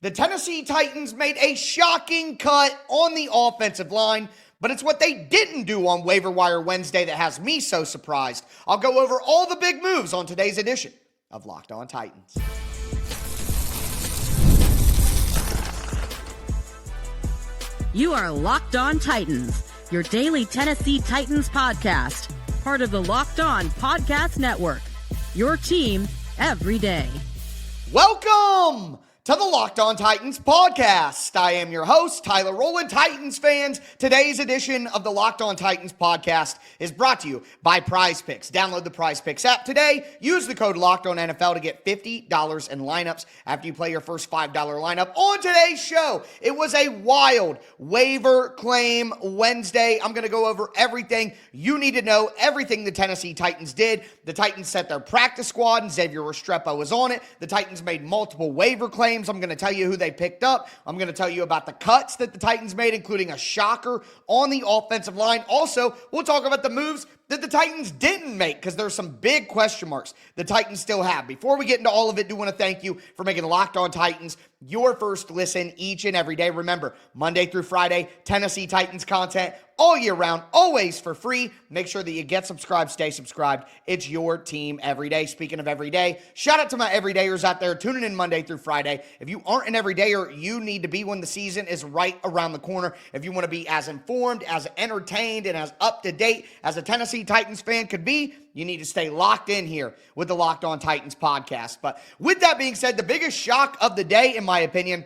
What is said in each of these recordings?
The Tennessee Titans made a shocking cut on the offensive line, but it's what they didn't do on Waiver Wire Wednesday that has me so surprised. I'll go over all the big moves on today's edition of Locked On Titans. You are Locked On Titans, your daily Tennessee Titans podcast, part of the Locked On Podcast Network, your team every day. Welcome to the Locked On Titans podcast. I am your host, Tyler Rowland. Titans fans, today's edition of the Locked On Titans podcast is brought to you by PrizePicks. Download the PrizePicks app today. Use the code LOCKEDONNFL to get $50 in lineups after you play your first $5 lineup. On today's show, it was a wild waiver claim Wednesday. I'm going to go over everything you need to know, everything the Tennessee Titans did. The Titans set their practice squad, and Xavier Restrepo was on it. The Titans made multiple waiver claims. I'm going to tell you who they picked up. I'm going to tell you about the cuts that the Titans made, including a shocker on the offensive line. Also, we'll talk about the moves that the Titans didn't make because there's some big question marks the Titans still have. Before we get into all of it, I do want to thank you for making Locked On Titans your first listen each and every day. Remember, Monday through Friday, Tennessee Titans content all year round, always for free. Make sure that you get subscribed, stay subscribed. It's your team every day. Speaking of every day, shout out to my everydayers out there tuning in Monday through Friday. If you aren't an everydayer, you need to be when the season is right around the corner. If you want to be as informed, as entertained, and as up to date as a Tennessee Titans fan could be, you need to stay locked in here with the Locked On Titans podcast. But with that being said, the biggest shock of the day, in my opinion,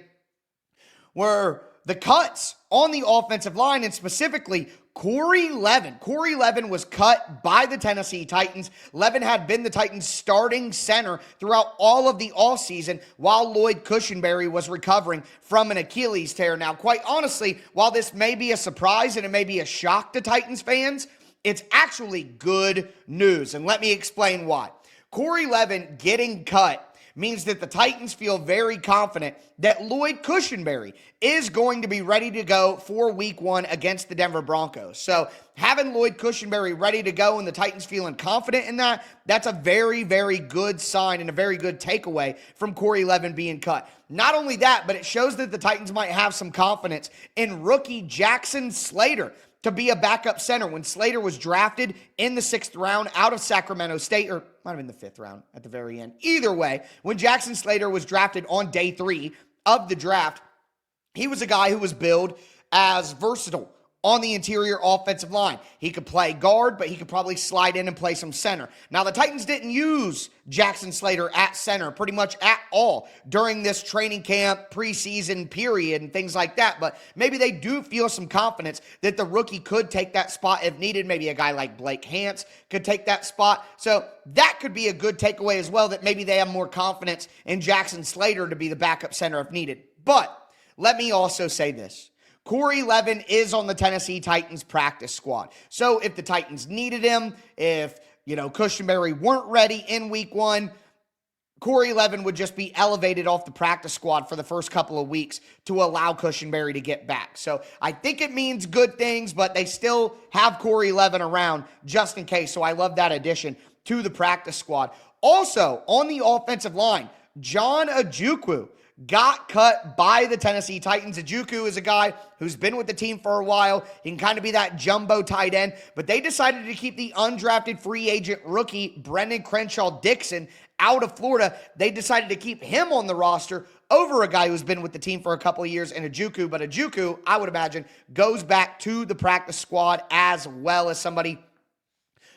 were the cuts on the offensive line, and specifically Corey Levin. Corey Levin was cut by the Tennessee Titans. Levin had been the Titans' starting center throughout all of the offseason while Lloyd Cushenberry was recovering from an Achilles tear. Now, quite honestly, while this may be a surprise and it may be a shock to Titans fans, it's actually good news, and let me explain why. Corey Levin getting cut means that the Titans feel very confident that Lloyd Cushenberry is going to be ready to go for week one against the Denver Broncos. So having Lloyd Cushenberry ready to go and the Titans feeling confident in that, that's a very, very good sign and a very good takeaway from Corey Levin being cut. Not only that, but it shows that the Titans might have some confidence in rookie Jackson Slater to be a backup center. When Slater was drafted in the 6th round out of Sacramento State, or might have been the 5th round at the very end. Either way, when Jackson Slater was drafted on day 3 of the draft, he was a guy who was billed as versatile on the interior offensive line. He could play guard, but he could probably slide in and play some center. Now, the Titans didn't use Jackson Slater at center pretty much at all during this training camp, preseason period, and things like that, but maybe they do feel some confidence that the rookie could take that spot if needed. Maybe a guy like Blake Hance could take that spot. So that could be a good takeaway as well, that maybe they have more confidence in Jackson Slater to be the backup center if needed. But let me also say this. Corey Levin is on the Tennessee Titans practice squad. So if the Titans needed him, if, Cushenberry weren't ready in week one, Corey Levin would just be elevated off the practice squad for the first couple of weeks to allow Cushenberry to get back. So I think it means good things, but they still have Corey Levin around just in case. So I love that addition to the practice squad. Also, on the offensive line, John Ojukwu got cut by the Tennessee Titans. Ojukwu is a guy who's been with the team for a while. He can kind of be that jumbo tight end, but they decided to keep the undrafted free agent rookie Brendan Crenshaw-Dixon out of Florida. They decided to keep him on the roster over a guy who's been with the team for a couple of years in Ojukwu, but Ojukwu, I would imagine, goes back to the practice squad as well as somebody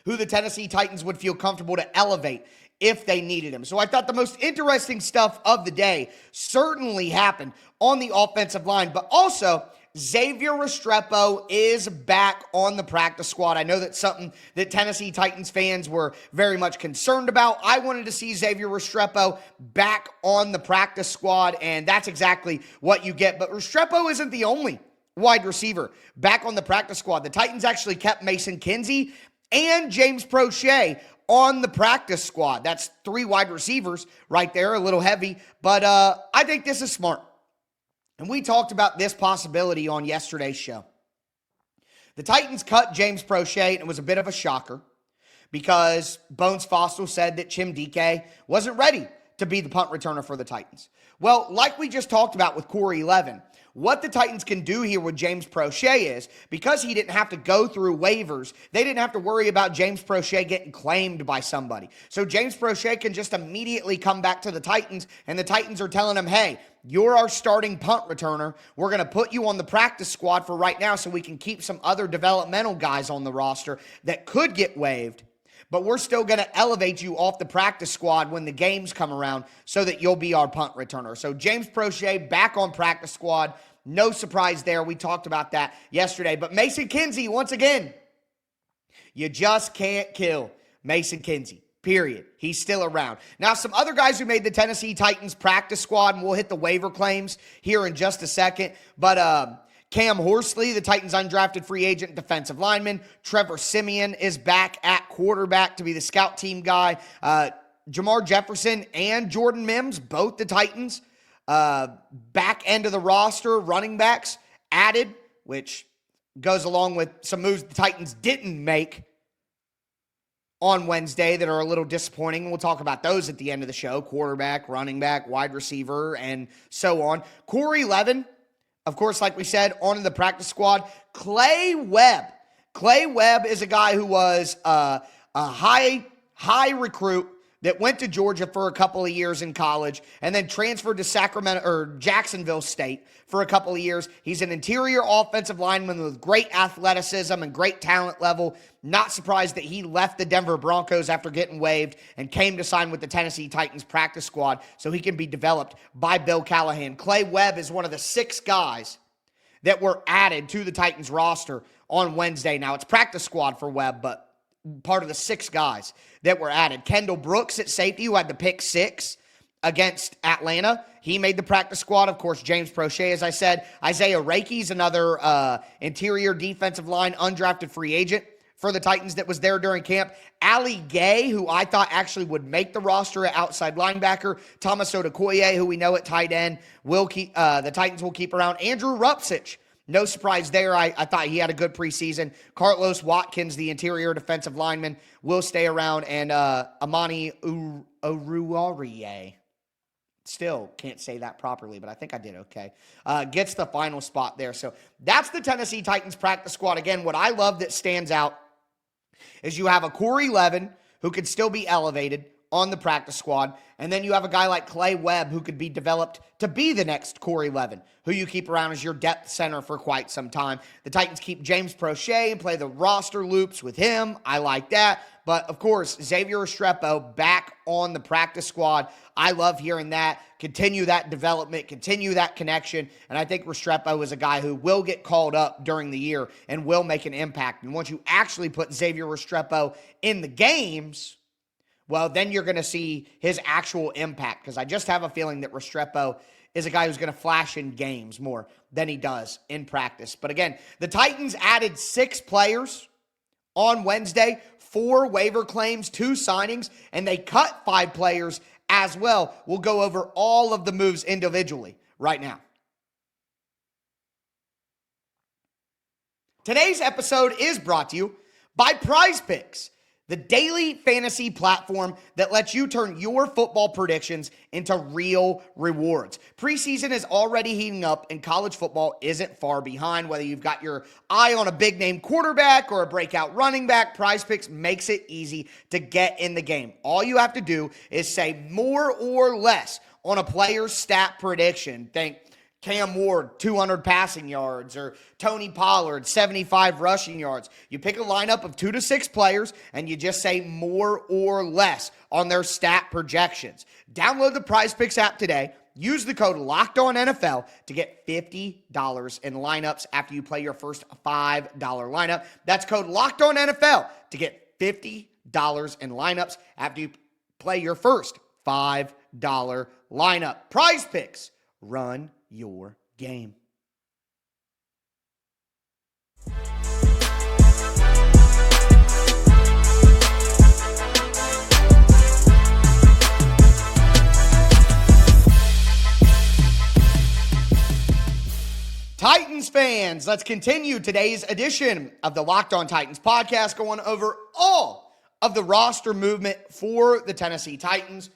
who the Tennessee Titans would feel comfortable to elevate if they needed him. So I thought the most interesting stuff of the day certainly happened on the offensive line, but also Xavier Restrepo is back on the practice squad. I know that's something that Tennessee Titans fans were very much concerned about. I wanted to see Xavier Restrepo back on the practice squad, and that's exactly what you get. But Restrepo isn't the only wide receiver back on the practice squad. The Titans actually kept Mason Kinsey and James Prochet on the practice squad. That's 3 wide receivers right there, a little heavy, but I think this is smart. And we talked about this possibility on yesterday's show. The Titans cut James Prochet, and it was a bit of a shocker because Bones Fossil said that Chim Dike wasn't ready to be the punt returner for the Titans. Well, like we just talked about with Corey Levin, what the Titans can do here with James Prochet is, because he didn't have to go through waivers, they didn't have to worry about James Prochet getting claimed by somebody. So James Prochet can just immediately come back to the Titans, and the Titans are telling him, hey, you're our starting punt returner. We're going to put you on the practice squad for right now so we can keep some other developmental guys on the roster that could get waived. But we're still going to elevate you off the practice squad when the games come around so that you'll be our punt returner. So James Prochet back on practice squad. No surprise there. We talked about that yesterday. But Mason Kinsey, once again, you just can't kill Mason Kinsey. Period. He's still around. Now, some other guys who made the Tennessee Titans practice squad, and we'll hit the waiver claims here in just a second. But Cam Horsley, the Titans' undrafted free agent defensive lineman. Trevor Siemian is back at quarterback to be the scout team guy. Jamar Jefferson and Jordan Mims, both the Titans, back end of the roster, running backs added, which goes along with some moves the Titans didn't make on Wednesday that are a little disappointing. We'll talk about those at the end of the show. Quarterback, running back, wide receiver, and so on. Corey Levin, of course, like we said, on the practice squad. Clay Webb. Clay Webb is a guy who was a high recruit that went to Georgia for a couple of years in college and then transferred to Sacramento or Jacksonville State for a couple of years. He's an interior offensive lineman with great athleticism and great talent level. Not surprised that he left the Denver Broncos after getting waived and came to sign with the Tennessee Titans practice squad so he can be developed by Bill Callahan. Clay Webb is one of the 6 guys that were added to the Titans roster on Wednesday. Now, it's practice squad for Webb, but part of the 6 guys that were added. Kendall Brooks at safety, who had the pick 6 against Atlanta. He made the practice squad. Of course, James Prochet, as I said. Isaiah Reikie's another interior defensive line undrafted free agent for the Titans that was there during camp. Ali Gay, who I thought actually would make the roster at outside linebacker. Thomas Odukoye, who we know at tight end, will keep the Titans will keep around. Andrew Rupsich. No surprise there. I thought he had a good preseason. Carlos Watkins, the interior defensive lineman, will stay around. And Amani Oruwariye, still can't say that properly, but I think I did okay, gets the final spot there. So that's the Tennessee Titans practice squad. Again, what I love that stands out is you have a Corey Levin who could still be elevated on the practice squad. And then you have a guy like Clay Webb who could be developed to be the next Corey Levin, who you keep around as your depth center for quite some time. The Titans keep James Prochet and play the roster loops with him. I like that. But, of course, Xavier Restrepo back on the practice squad. I love hearing that. Continue that development. Continue that connection. And I think Restrepo is a guy who will get called up during the year and will make an impact. And once you actually put Xavier Restrepo in the games, well, then you're going to see his actual impact, because I just have a feeling that Restrepo is a guy who's going to flash in games more than he does in practice. But again, the Titans added 6 players on Wednesday, 4 waiver claims, 2 signings, and they cut 5 players as well. We'll go over all of the moves individually right now. Today's episode is brought to you by PrizePicks, the daily fantasy platform that lets you turn your football predictions into real rewards. Preseason is already heating up, and college football isn't far behind. Whether you've got your eye on a big-name quarterback or a breakout running back, PrizePicks makes it easy to get in the game. All you have to do is say more or less on a player's stat prediction. Think Cam Ward, 200 passing yards, or Tony Pollard, 75 rushing yards. You pick a lineup of 2 to 6 players, and you just say more or less on their stat projections. Download the PrizePicks app today. Use the code LOCKEDONNFL to get $50 in lineups after you play your first $5 lineup. That's code LOCKEDONNFL to get $50 in lineups after you play your first $5 lineup. PrizePicks, run your game. Titans fans, let's continue today's edition of the Locked On Titans podcast, going over all of the roster movement for the Tennessee Titans.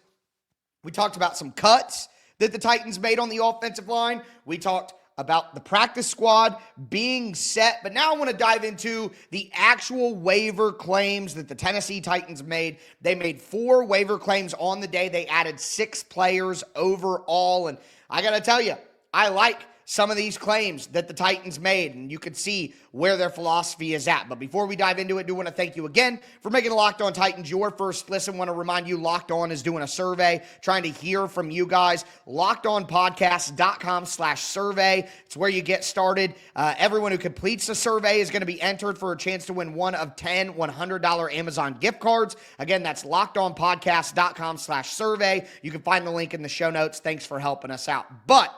We talked about some cuts that the Titans made on the offensive line. We talked about the practice squad being set, but now I want to dive into the actual waiver claims that the Tennessee Titans made. They made 4 waiver claims on the day. They added 6 players overall, and I got to tell you, I like some of these claims that the Titans made, and you can see where their philosophy is at. But before we dive into it, I do want to thank you again for making Locked On Titans your first listen. I want to remind you, Locked On is doing a survey, trying to hear from you guys. LockedOnPodcast.com/survey. It's where you get started. Everyone who completes the survey is going to be entered for a chance to win one of 10 $100 Amazon gift cards. Again, that's LockedOnPodcast.com/survey. You can find the link in the show notes. Thanks for helping us out. But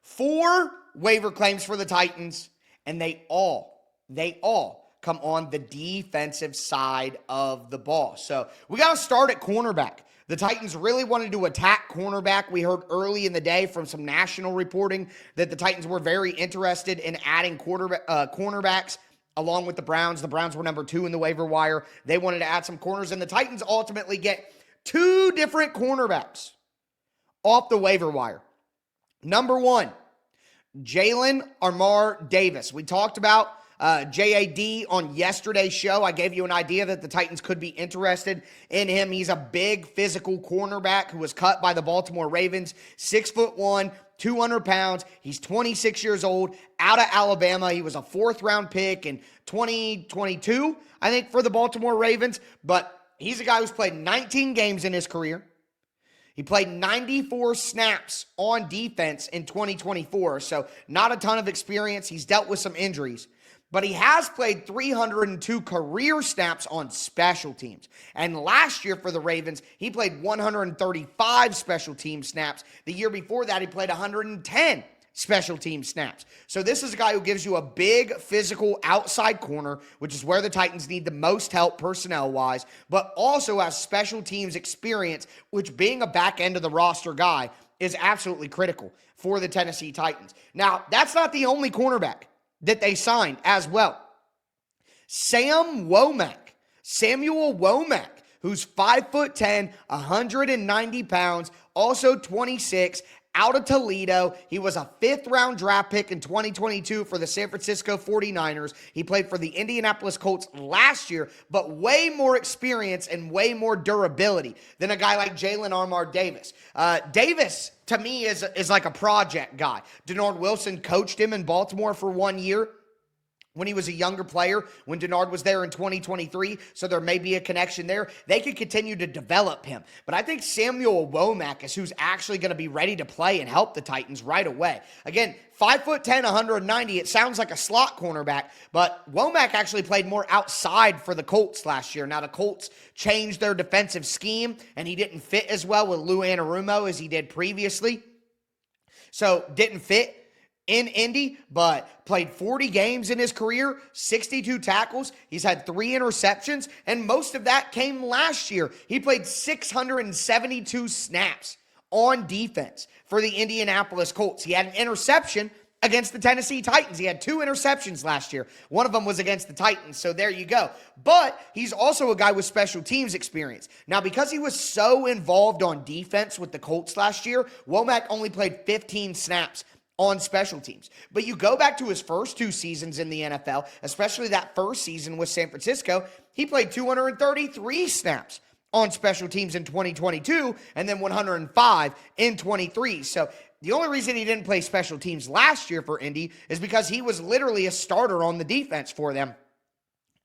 4 waiver claims for the Titans, and they all come on the defensive side of the ball. So we got to start at cornerback. The Titans really wanted to attack cornerback. We heard early in the day from some national reporting that the Titans were very interested in adding cornerbacks along with the Browns. The Browns were number 2 in the waiver wire. They wanted to add some corners, and the Titans ultimately get 2 different cornerbacks off the waiver wire. Number 1, Jalen Armour Davis. We talked about JAD on yesterday's show. I gave you an idea that the Titans could be interested in him. He's a big physical cornerback who was cut by the Baltimore Ravens, 6'1", 200 pounds. He's 26 years old, out of Alabama. He was a 4th-round pick in 2022, I think, for the Baltimore Ravens. But he's a guy who's played 19 games in his career. He played 94 snaps on defense in 2024, so not a ton of experience. He's dealt with some injuries, but he has played 302 career snaps on special teams. And last year for the Ravens, he played 135 special team snaps. The year before that, he played 110 special team snaps. So this is a guy who gives you a big physical outside corner, which is where the Titans need the most help personnel-wise, but also has special teams experience, which being a back end of the roster guy is absolutely critical for the Tennessee Titans. Now, that's not the only cornerback that they signed as well. Samuel Womack, who's 5'10", 190 pounds, also 26, out of Toledo. He was a 5th-round draft pick in 2022 for the San Francisco 49ers. He played for the Indianapolis Colts last year, but way more experience and way more durability than a guy like Jalen Armour Davis. Davis, to me, is like a project guy. Denard Wilson coached him in Baltimore for 1 year when he was a younger player, when Denard was there in 2023, so there may be a connection there. They could continue to develop him. But I think Samuel Womack is who's actually going to be ready to play and help the Titans right away. Again, 5'10", 190, it sounds like a slot cornerback, but Womack actually played more outside for the Colts last year. Now, the Colts changed their defensive scheme, and he didn't fit as well with Lou Anarumo as he did previously. So, didn't fit in Indy, but played 40 games in his career, 62 tackles. He's had 3 interceptions, and most of that came last year. He played 672 snaps on defense for the Indianapolis Colts. He had an interception against the Tennessee Titans. He had 2 interceptions last year. One of them was against the Titans, so there you go. But he's also a guy with special teams experience. Now, because he was so involved on defense with the Colts last year, Womack only played 15 snaps on special teams. But you go back to his first 2 seasons in the NFL, especially that first season with San Francisco, he played 233 snaps on special teams in 2022 and then 105 in 23. So the only reason he didn't play special teams last year for Indy is because he was literally a starter on the defense for them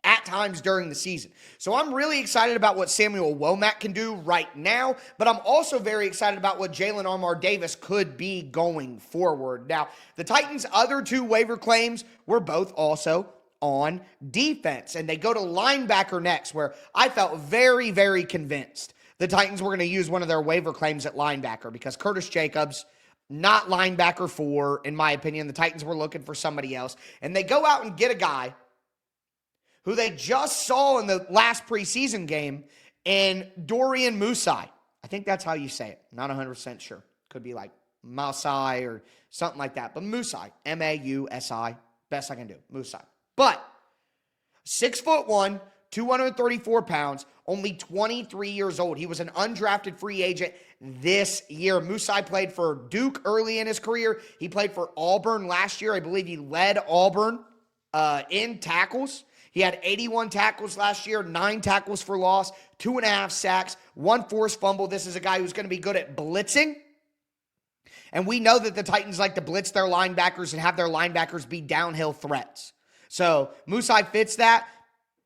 at times during the season. So I'm really excited about what Samuel Womack can do right now, but I'm also very excited about what Jalen Armour Davis could be going forward. Now, the Titans' other 2 waiver claims were both also on defense, and they go to linebacker next, where I felt very, very convinced the Titans were going to use one of their waiver claims at linebacker because Curtis Jacobs, not linebacker 4, in my opinion. The Titans were looking for somebody else, and they go out and get a guy who they just saw in the last preseason game in Dorian Musai. I think that's how you say it. Not 100% sure. Could be like Mausai or something like that. But Musai, M-A-U-S-I, best I can do, Musai. But 6'1", 234 pounds, only 23 years old. He was an undrafted free agent this year. Musai played for Duke early in his career. He played for Auburn last year. I believe he led Auburn in tackles. He had 81 tackles last year, 9 tackles for loss, 2.5 sacks, 1 forced fumble. This is a guy who's going to be good at blitzing. And we know that the Titans like to blitz their linebackers and have their linebackers be downhill threats. So Musai fits that.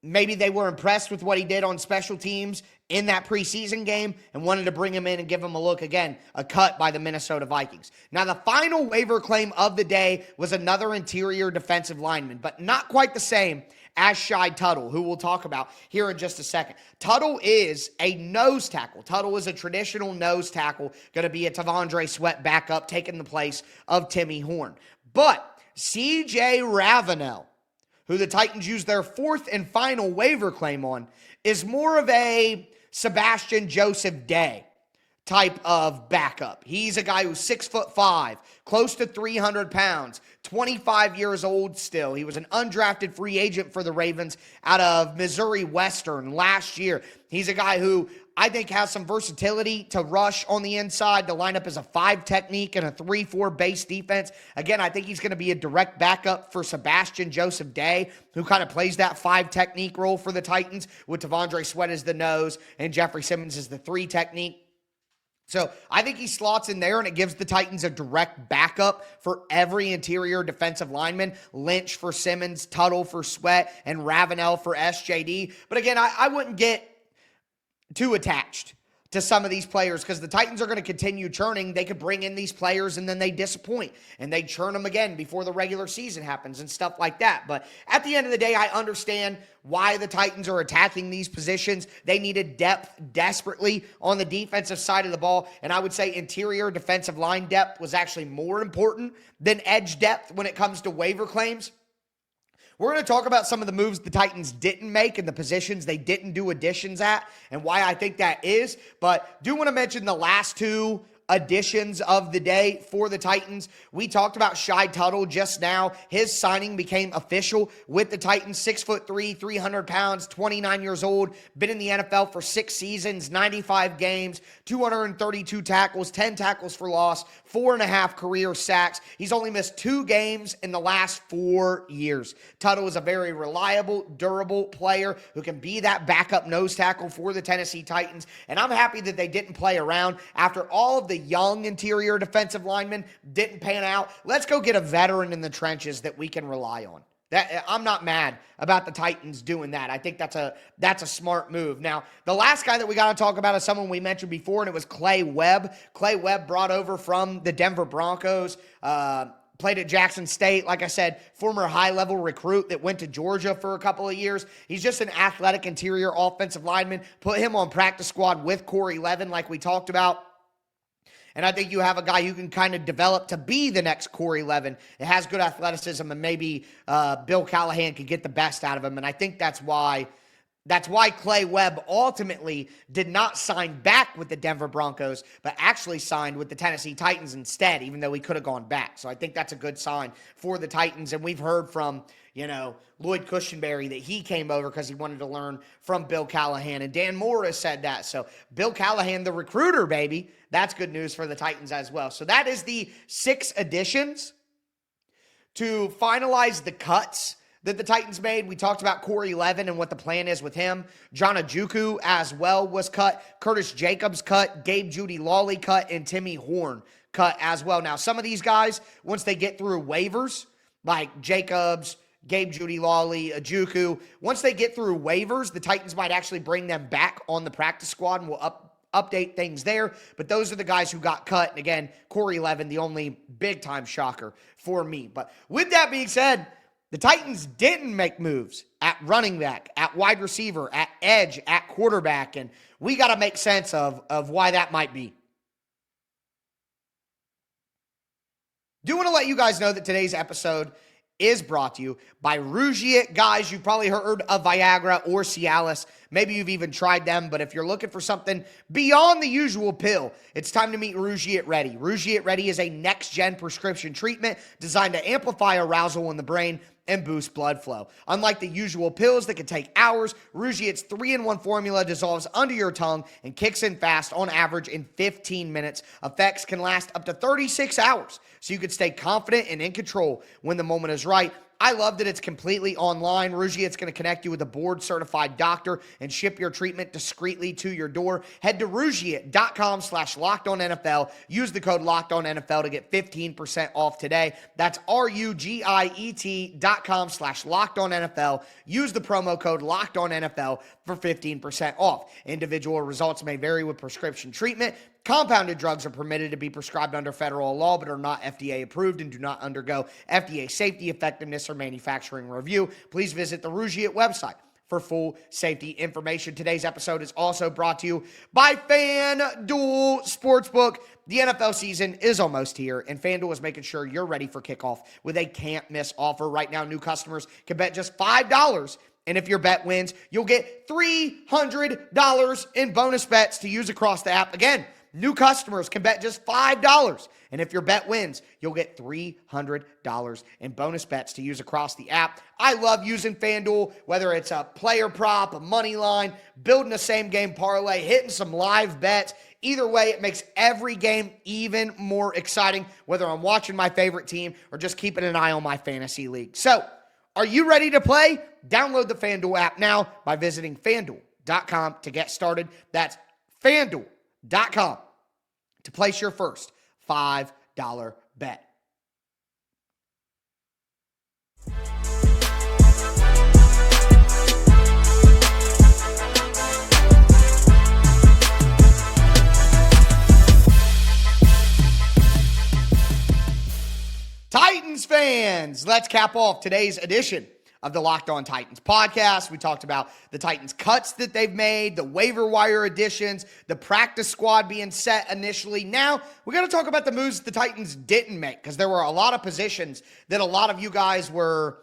Maybe they were impressed with what he did on special teams in that preseason game and wanted to bring him in and give him a look. Again, a cut by the Minnesota Vikings. Now, the final waiver claim of the day was another interior defensive lineman, but not quite the same as Shai Tuttle, who we'll talk about here in just a second. Tuttle is a nose tackle. Tuttle is a traditional nose tackle, going to be a Tavondre Sweat backup, taking the place of Timmy Horn. But C.J. Ravenel, who the Titans used their 4th and final waiver claim on, is more of a Sebastian Joseph Day type of backup. He's a guy who's 6'5", close to 300 pounds, 25 years old still. He was an undrafted free agent for the Ravens out of Missouri Western last year. He's a guy who I think has some versatility to rush on the inside. The lineup is a 5 technique and a 3-4 base defense. Again, I think he's going to be a direct backup for Sebastian Joseph Day, who kind of plays that 5 technique role for the Titans, with Tavondre Sweat as the nose and Jeffrey Simmons as the 3 technique. So I think he slots in there, and it gives the Titans a direct backup for every interior defensive lineman. Lynch for Simmons, Tuttle for Sweat, and Ravenel for SJD. But again, I wouldn't get too attached to some of these players because the Titans are going to continue churning. They could bring in these players and then they disappoint and they churn them again before the regular season happens and stuff like that. But at the end of the day, I understand why the Titans are attacking these positions. They needed depth desperately on the defensive side of the ball, and I would say interior defensive line depth was actually more important than edge depth when it comes to waiver claims. We're going to talk about some of the moves the Titans didn't make and the positions they didn't do additions at and why I think that is. But do want to mention the last 2 additions of the day for the Titans. We talked about Shai Tuttle just now. His signing became official with the Titans. 6'3", 300 pounds, 29 years old. Been in the NFL for 6 seasons, 95 games, 232 tackles, 10 tackles for loss, 4.5 career sacks. He's only missed 2 games in the last 4 years. Tuttle is a very reliable, durable player who can be that backup nose tackle for the Tennessee Titans. And I'm happy that they didn't play around after all of the young interior defensive linemen didn't pan out. Let's go get a veteran in the trenches that we can rely on. I'm not mad about the Titans doing that. I think that's a smart move. Now, the last guy that we got to talk about is someone we mentioned before, and it was Clay Webb. Clay Webb brought over from the Denver Broncos, played at Jackson State. Like I said, former high-level recruit that went to Georgia for a couple of years. He's just an athletic interior offensive lineman. Put him on practice squad with Corey Levin like we talked about. And I think you have a guy you can kind of develop to be the next Corey Levin. It has good athleticism, and maybe Bill Callahan could get the best out of him. And I think that's why Clay Webb ultimately did not sign back with the Denver Broncos, but actually signed with the Tennessee Titans instead, even though he could have gone back. So I think that's a good sign for the Titans. And we've heard from, Lloyd Cushenberry that he came over because he wanted to learn from Bill Callahan. And Dan Moore has said that. So Bill Callahan, the recruiter, baby, that's good news for the Titans as well. So that is the 6 additions to finalize the cuts that the Titans made. We talked about Corey Levin and what the plan is with him. John Ojukwu as well was cut. Curtis Jacobs cut. Gabe Judy Lawley cut. And Timmy Horn cut as well. Now, some of these guys, once they get through waivers, like Jacobs, Gabe Judy Lawley, Ojukwu, once they get through waivers, the Titans might actually bring them back on the practice squad, and we'll update things there. But those are the guys who got cut. And again, Corey Levin, the only big-time shocker for me. But with that being said, the Titans didn't make moves at running back, at wide receiver, at edge, at quarterback, and we got to make sense of why that might be. Do want to let you guys know that today's episode is brought to you by Rugiet. Guys, you've probably heard of Viagra or Cialis. Maybe you've even tried them, but if you're looking for something beyond the usual pill, it's time to meet Rugiet Ready. Rugiet Ready is a next-gen prescription treatment designed to amplify arousal in the brain and boost blood flow. Unlike the usual pills that can take hours, Rugiet's 3-in-1 formula dissolves under your tongue and kicks in fast, on average in 15 minutes. Effects can last up to 36 hours, so you can stay confident and in control when the moment is right. I love that it's completely online. Rugiet's going to connect you with a board-certified doctor and ship your treatment discreetly to your door. Head to Rugiet.com/LockedOnNFL. Use the code LockedOnNFL to get 15% off today. That's Rugiet.com/LockedOnNFL. Use the promo code LockedOnNFL for 15% off. Individual results may vary with prescription treatment. Compounded drugs are permitted to be prescribed under federal law but are not FDA approved and do not undergo FDA safety, effectiveness, or manufacturing review. Please visit the Rugiet website for full safety information. Today's episode is also brought to you by FanDuel Sportsbook. The NFL season is almost here, and FanDuel is making sure you're ready for kickoff with a can't-miss offer. Right now, new customers can bet just $5, and if your bet wins, you'll get $300 in bonus bets to use across the app. Again, new customers can bet just $5, and if your bet wins, you'll get $300 in bonus bets to use across the app. I love using FanDuel, whether it's a player prop, a money line, building a same-game parlay, hitting some live bets. Either way, it makes every game even more exciting, whether I'm watching my favorite team or just keeping an eye on my fantasy league. So, are you ready to play? Download the FanDuel app now by visiting FanDuel.com to get started. That's FanDuel.com to place your first $5 bet. Titans fans, let's cap off today's edition of the Locked On Titans podcast. We talked about the Titans cuts that they've made, the waiver wire additions, the practice squad being set initially. Now, we're going to talk about the moves the Titans didn't make, because there were a lot of positions that a lot of you guys were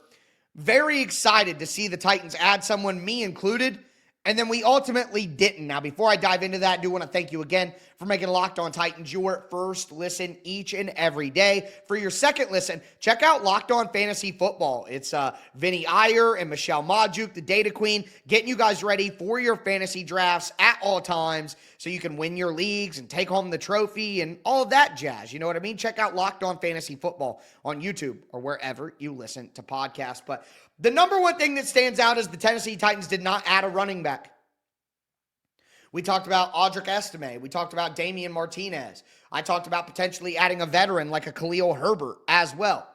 very excited to see the Titans add someone, me included, and then we ultimately didn't. Now, before I dive into that, I do want to thank you again for making Locked On Titans your first listen each and every day. For your second listen, check out Locked On Fantasy Football. It's Vinny Iyer and Michelle Majuk, the Data Queen, getting you guys ready for your fantasy drafts at all times so you can win your leagues and take home the trophy and all of that jazz. You know what I mean? Check out Locked On Fantasy Football on YouTube or wherever you listen to podcasts. But the number one thing that stands out is the Tennessee Titans did not add a running back. We talked about Audric Estime. We talked about Damian Martinez. I talked about potentially adding a veteran like a Khalil Herbert as well.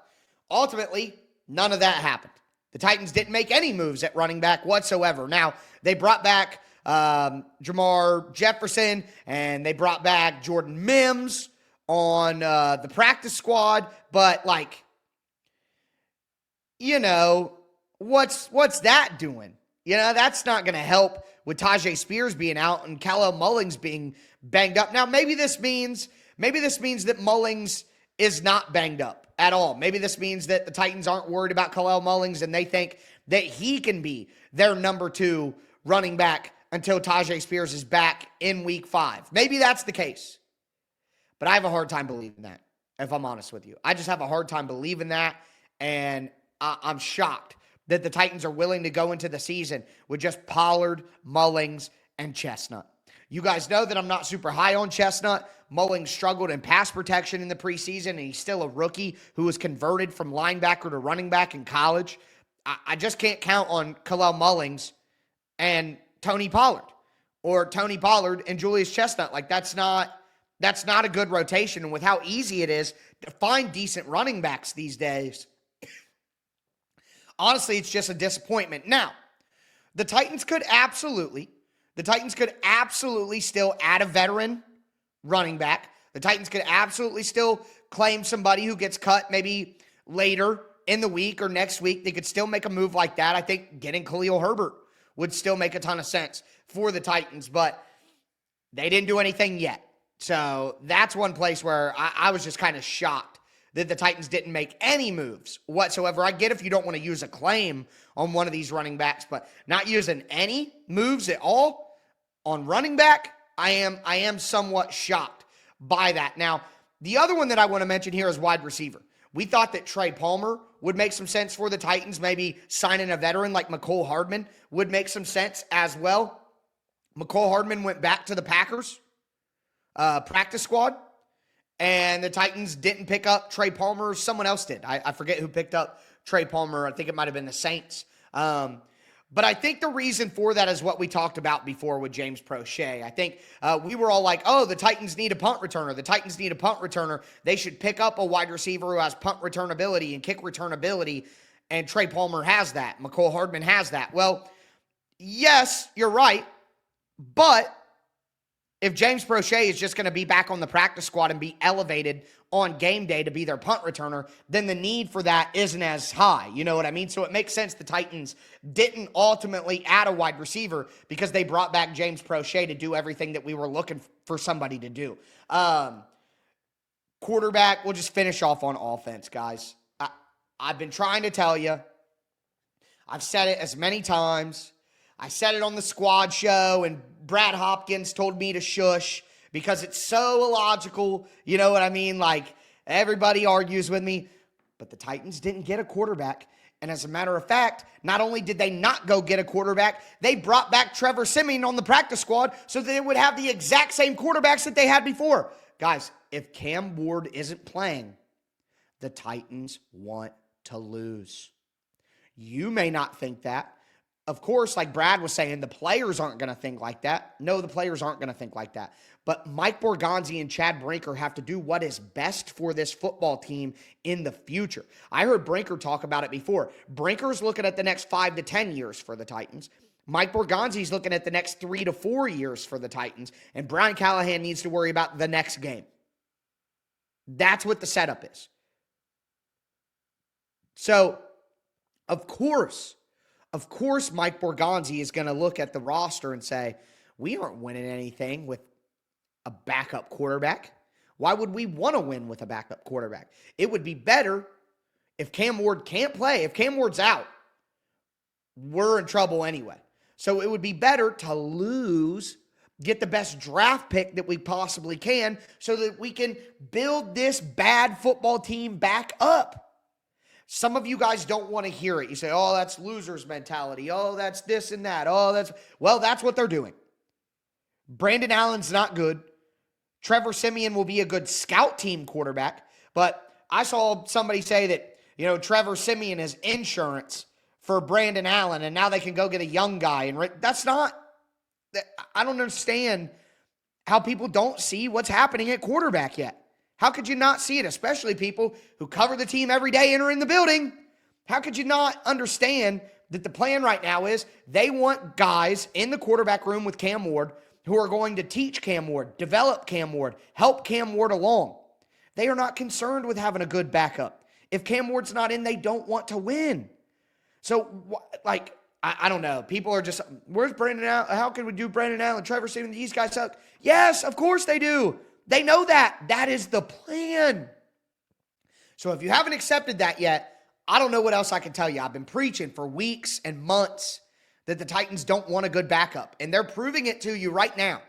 Ultimately, none of that happened. The Titans didn't make any moves at running back whatsoever. Now, they brought back Jamar Jefferson, and they brought back Jordan Mims on the practice squad, but what's that doing? That's not going to help with Tajay Spears being out and Khalil Mullings being banged up. Now, maybe this means that Mullings is not banged up at all. Maybe this means that the Titans aren't worried about Khalil Mullings and they think that he can be their number 2 running back until Tajay Spears is back in week 5. Maybe that's the case. But I have a hard time believing that, if I'm honest with you. I just have a hard time believing that, and I'm shocked that the Titans are willing to go into the season with just Pollard, Mullings, and Chestnut. You guys know that I'm not super high on Chestnut. Mullings struggled in pass protection in the preseason, and he's still a rookie who was converted from linebacker to running back in college. I just can't count on Khalil Mullings and Tony Pollard, or Tony Pollard and Julius Chestnut. That's not a good rotation. And with how easy it is to find decent running backs these days, honestly, it's just a disappointment. Now, the Titans could absolutely still add a veteran running back. The Titans could absolutely still claim somebody who gets cut maybe later in the week or next week. They could still make a move like that. I think getting Khalil Herbert would still make a ton of sense for the Titans, but they didn't do anything yet. So that's one place where I was just kind of shocked that the Titans didn't make any moves whatsoever. I get if you don't want to use a claim on one of these running backs, but not using any moves at all on running back, I am somewhat shocked by that. Now, the other one that I want to mention here is wide receiver. We thought that Trey Palmer would make some sense for the Titans. Maybe signing a veteran like McCole Hardman would make some sense as well. McCole Hardman went back to the Packers practice squad, and the Titans didn't pick up Trey Palmer. Someone else did. I forget who picked up Trey Palmer. I think it might have been the Saints. But I think the reason for that is what we talked about before with James Prochet. I think we were all like, oh, the Titans need a punt returner. The Titans need a punt returner. They should pick up a wide receiver who has punt return ability and kick return ability, and Trey Palmer has that. McCole Hardman has that. Well, yes, you're right, but if James Prochet is just going to be back on the practice squad and be elevated on game day to be their punt returner, then the need for that isn't as high. You know what I mean? So it makes sense the Titans didn't ultimately add a wide receiver because they brought back James Prochet to do everything that we were looking for somebody to do. Quarterback, we'll just finish off on offense, guys. I've been trying to tell you. I've said it as many times. I said it on the squad show, and Brad Hopkins told me to shush because it's so illogical. You know what I mean? Like, everybody argues with me, but the Titans didn't get a quarterback. And as a matter of fact, not only did they not go get a quarterback, they brought back Trevor Siemian on the practice squad so that they would have the exact same quarterbacks that they had before. Guys, if Cam Ward isn't playing, the Titans want to lose. You may not think that. Of course, like Brad was saying, the players aren't going to think like that. No, the players aren't going to think like that. But Mike Borgonzi and Chad Brinker have to do what is best for this football team in the future. I heard Brinker talk about it before. Brinker's looking at the next 5 to 10 years for the Titans. Mike Borgonzi's looking at the next 3 to 4 years for the Titans. And Brian Callahan needs to worry about the next game. That's what the setup is. So, of course, Mike Borgonzi is going to look at the roster and say, we aren't winning anything with a backup quarterback. Why would we want to win with a backup quarterback? It would be better if Cam Ward can't play. If Cam Ward's out, we're in trouble anyway. So it would be better to lose, get the best draft pick that we possibly can so that we can build this bad football team back up. Some of you guys don't want to hear it. You say, oh, that's losers mentality. Oh, that's this and that. Well, that's what they're doing. Brandon Allen's not good. Trevor Siemian will be a good scout team quarterback. But I saw somebody say that, Trevor Siemian is insurance for Brandon Allen, and now they can go get a young guy. And that's not, I don't understand how people don't see what's happening at quarterback yet. How could you not see it, especially people who cover the team every day and are in the building? How could you not understand that the plan right now is they want guys in the quarterback room with Cam Ward who are going to teach Cam Ward, develop Cam Ward, help Cam Ward along. They are not concerned with having a good backup. If Cam Ward's not in, they don't want to win. So, I don't know. People are just, where's Brandon Allen? How can we do Brandon Allen, Trevor Siemian? These guys suck. Yes, of course they do. They know that. That is the plan. So if you haven't accepted that yet, I don't know what else I can tell you. I've been preaching for weeks and months that the Titans don't want a good backup, and they're proving it to you right now.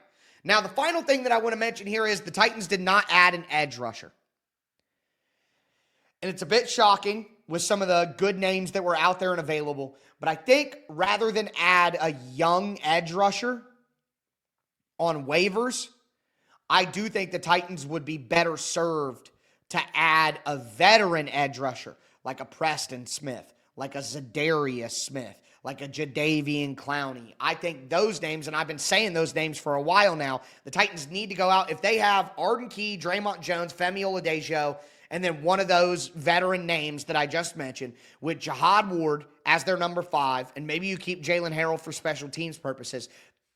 Now, the final thing that I want to mention here is the Titans did not add an edge rusher. And it's a bit shocking with some of the good names that were out there and available, but I think rather than add a young edge rusher on waivers, I do think the Titans would be better served to add a veteran edge rusher like a Preston Smith, like a Zadarius Smith, like a Jadeveon Clowney. I think those names, and I've been saying those names for a while now, the Titans need to go out. If they have Arden Key, Draymond Jones, Femi Oladejo, and then one of those veteran names that I just mentioned with Jihad Ward as their number 5, and maybe you keep Jalen Harrell for special teams purposes,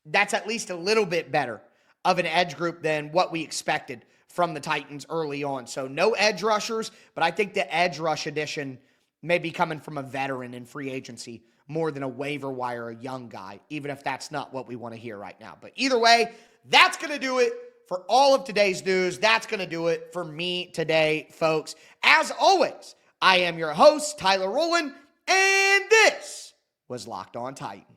that's at least a little bit better of an edge group than what we expected from the Titans early on. So no edge rushers, but I think the edge rush addition may be coming from a veteran in free agency more than a waiver wire, a young guy, even if that's not what we want to hear right now. But either way, that's going to do it for all of today's news. That's going to do it for me today, folks. As always, I am your host, Tyler Rowland, and this was Locked On Titans.